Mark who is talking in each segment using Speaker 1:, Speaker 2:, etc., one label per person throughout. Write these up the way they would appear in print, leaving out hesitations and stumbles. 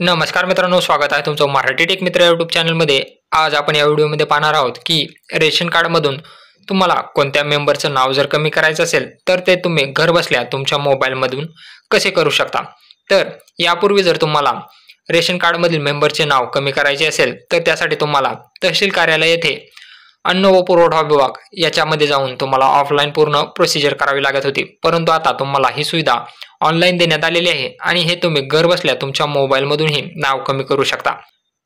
Speaker 1: नमस्कार मित्रांनो, स्वागत आहे तुमचं मराठी टेक मित्र यूट्यूब चॅनलमध्ये। आज आपण या व्हिडिओमध्ये पाहणार आहोत की रेशन कार्डमधून तुम्हाला कोणत्या मेंबरचं नाव जर कमी करायचं असेल तर ते तुम्ही घर बसल्या तुमच्या मोबाईलमधून कसे करू शकता। तर यापूर्वी जर तुम्हाला रेशन कार्डमधील मेंबरचे नाव कमी करायचे असेल तर त्यासाठी तुम्हाला तहसील कार्यालय येथे अन्न व पुरवठा विभाग याच्यामध्ये जाऊन तुम्हाला ऑफलाईन पूर्ण प्रोसिजर करावी लागत होती, परंतु आता तुम्हाला ही सुविधा ऑनलाईन देण्यात आलेली आहे आणि हे तुम्ही घर बसल्या तुमच्या मोबाईलमधूनही नाव कमी करू शकता।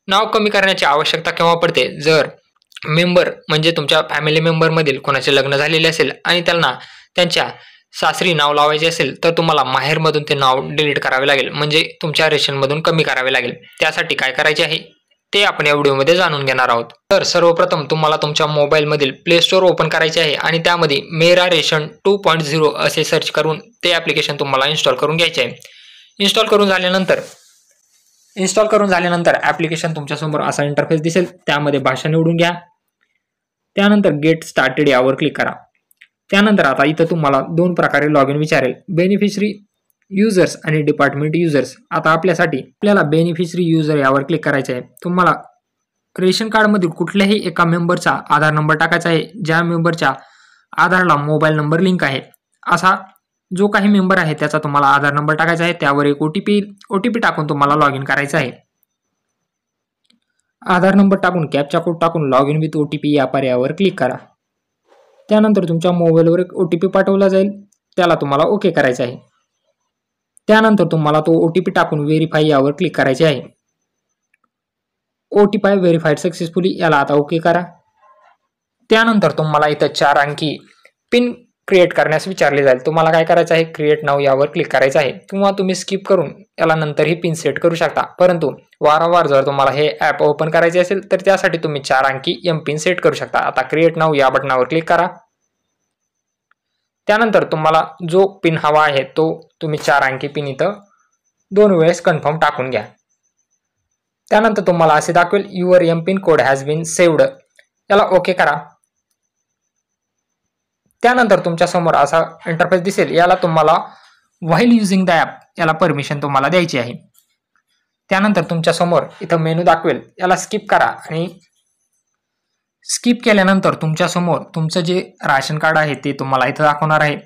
Speaker 1: नाव कमी करण्याची आवश्यकता केव्हा पडते, जर मेंबर म्हणजे तुमच्या फॅमिली मेंबरमधील कोणाचे लग्न झालेले असेल आणि त्यांना त्यांच्या सासरी नाव लावायचे असेल तर तुम्हाला माहेरमधून ते नाव डिलीट करावे लागेल, म्हणजे तुमच्या रेशनमधून कमी करावे लागेल। त्यासाठी काय करायचे आहे ते आपण या व्हिडिओमध्ये जाणून घेणार आहोत। तर सर्वप्रथम तुम्हाला तुमच्या मोबाईलमधील प्ले स्टोअर ओपन करायचे आहे आणि त्यामध्ये मेरा रेशन 2.0 असे सर्च करून ते ॲप्लिकेशन तुम्हाला इन्स्टॉल करून घ्यायचे आहे। इन्स्टॉल करून झाल्यानंतर ॲप्लिकेशन तुमच्यासमोर असा इंटरफेस दिसेल, त्यामध्ये भाषा निवडून घ्या। त्यानंतर गेट स्टार्टेड यावर क्लिक करा। त्यानंतर आता इथं तुम्हाला दोन प्रकारे लॉग इन विचारेल, बेनिफिशरी युजर्स आणि डिपार्टमेंट युजर्स। आता आपल्याला बेनिफिशरी युजर यावर क्लिक करायचे आहे। तुम्हाला रेशन कार्डमधील कुठल्याही एका मेंबरचा आधार नंबर टाकायचा आहे, ज्या मेंबरच्या आधारला मोबाईल नंबर लिंक आहे। असा जो काही मेंबर आहे त्याचा तुम्हाला आधार नंबर टाकायचा आहे, त्यावर एक ओटीपी टाकून तुम्हाला लॉग इन करायचं आहे। आधार नंबर टाकून कॅप्चा कोड टाकून लॉग इन विथ ओटीपी या पर्यायावर क्लिक करा। त्यानंतर तुमच्या मोबाईलवर एक ओटीपी पाठवला जाईल, त्याला तुम्हाला ओके करायचं आहे। त्यानंतर तुम्हाला तो ओटीपी टाकून व्हेरीफाय यावर क्लिक करायचे आहे। ओटीपी व्हेरीफाईड सक्सेसफुली याला आता ओके करा। त्यानंतर तुम्हाला इथं 4 अंकी पिन क्रिएट करण्यास विचारले जाईल। तुम्हाला काय करायचं आहे, क्रिएट नाव यावर क्लिक करायचं आहे, किंवा तुम्ही स्किप करून याला नंतरही पिन सेट करू शकता, परंतु वारंवार जर तुम्हाला हे ॲप ओपन करायचे असेल तर त्यासाठी तुम्ही 4 अंकी एम पिन सेट करू शकता। आता क्रिएट नाव या बटनावर क्लिक करा। त्यानंतर तुम्हाला जो पिन हवा आहे तो तुम्ही 4 अंकी पिन इथं 2 वेळेस कन्फर्म टाकून घ्या। त्यानंतर तुम्हाला असे दाखवेल your M pin code has been saved, याला ओके करा। त्यानंतर तुमच्या समोर असा इंटरफेस दिसेल, याला तुम्हाला व्हाईल युजिंग द ॲप याला परमिशन तुम्हाला द्यायची आहे। त्यानंतर तुमच्या समोर इथं मेनू दाखवेल, याला स्किप करा आणि स्किप केल्यानंतर तुमच्या समोर तुमचं जे राशन कार्ड आहे ते तुम्हाला इथं दाखवणार आहे।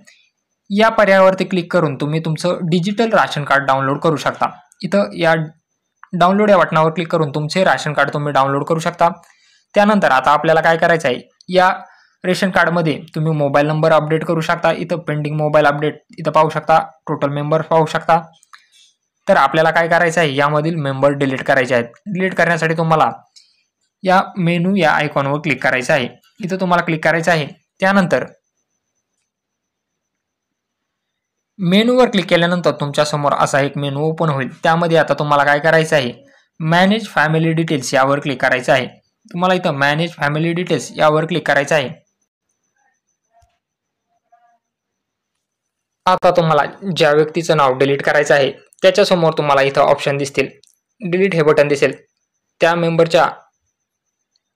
Speaker 1: या पर्यायावरती क्लिक करून तुम्ही तुमचं डिजिटल राशन कार्ड डाउनलोड करू शकता। इथं या डाउनलोड या बटनावर क्लिक करून तुमचे राशन कार्ड तुम्ही डाउनलोड करू शकता। त्यानंतर आता आपल्याला काय करायचं आहे, या रेशन कार्डमध्ये तुम्ही मोबाईल नंबर अपडेट करू शकता। इथं पेंडिंग मोबाईल अपडेट इथं पाहू शकता, टोटल मेंबर पाहू शकता। तर आपल्याला काय करायचं आहे, यामधील मेंबर डिलीट करायचे आहेत। डिलीट करण्यासाठी तुम्हाला या मेनू या आयकॉनवर क्लिक करायचं आहे, इथं तुम्हाला क्लिक करायचं आहे। त्यानंतर मेनूवर क्लिक केल्यानंतर तुमच्या समोर असा एक मेनू ओपन होईल, त्यामध्ये आता तुम्हाला काय करायचं आहे, मॅनेज फॅमिली डिटेल्स यावर क्लिक करायचं आहे। तुम्हाला इथं मॅनेज फॅमिली डिटेल्स यावर क्लिक करायचं आहे। आता तुम्हाला ज्या व्यक्तीचं नाव डिलीट करायचं आहे त्याच्यासमोर तुम्हाला इथं ऑप्शन दिसतील, डिलीट हे बटन दिसेल, त्या मेंबरच्या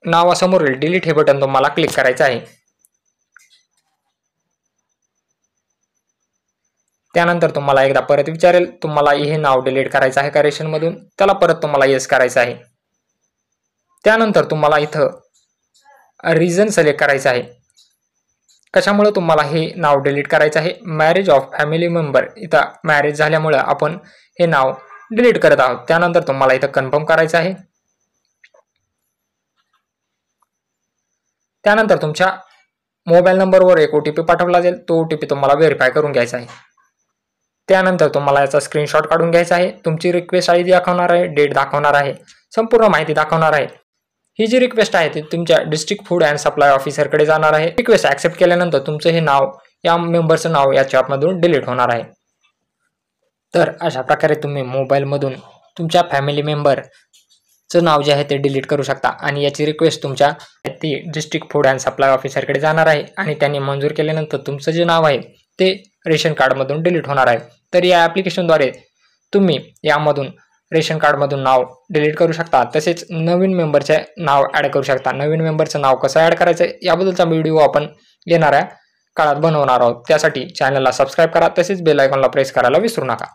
Speaker 1: नावासमोर डिलीट हे बटन तुम्हाला क्लिक करायचं आहे। त्यानंतर तुम्हाला एकदा परत विचारेल, तुम्हाला हे नाव डिलीट करायचं आहे का रेशनमधून, त्याला परत तुम्हाला येस करायचं आहे। त्यानंतर तुम्हाला इथं रिझन सिलेक्ट करायचं आहे, कशामुळे तुम्हाला हे नाव डिलीट करायचं आहे, मॅरेज ऑफ फॅमिली मेंबर, इथं मॅरेज झाल्यामुळे आपण हे नाव डिलीट करत आहोत। त्यानंतर तुम्हाला इथं कन्फर्म करायचं आहे। त्यानंतर तुमच्या मोबाईल नंबरवर एक ओटीपी पाठवला जाईल, तो ओटीपी तुम्हाला व्हेरीफाय करून घ्यायचा आहे। त्यानंतर तुम्हाला याचा स्क्रीनशॉट काढून घ्यायचा आहे, तुमची रिक्वेस्ट आयडी दाखवणार आहे, डेट दाखवणार आहे, संपूर्ण माहिती दाखवणार आहे। ही जी रिक्वेस्ट आहे ती तुमच्या डिस्ट्रिक्ट फूड अँड सप्लाय ऑफिसरकडे जाणार आहे। रिक्वेस्ट ॲक्सेप्ट केल्यानंतर तुमचं हे नाव, या मेंबरचं नाव या ॲपमधून डिलीट होणार आहे। तर अशा प्रकारे तुम्ही मोबाईलमधून तुमच्या फॅमिली मेंबरचं नाव जे आहे ते डिलीट करू शकता आणि याची रिक्वेस्ट तुमच्या ती डिस्ट्रिक्ट फूड अँड सप्लाय ऑफिसरकडे जाणार आहे आणि त्यांनी मंजूर केल्यानंतर तुमचं जे नाव आहे ते रेशन कार्डमधून डिलीट होणार आहे। तर या ॲप्लिकेशनद्वारे तुम्ही यामधून रेशन कार्डमधून नाव डिलीट करू शकता, तसेच नवीन मेंबरचे नाव ॲड करू शकता। नवीन मेंबरचं नाव कसं ॲड करायचं याबद्दलचा व्हिडिओ आपण येणाऱ्या काळात बनवणार आहोत। त्यासाठी चॅनलला सबस्क्राईब करा, तसेच बेल आयकॉनला प्रेस करायला विसरू नका।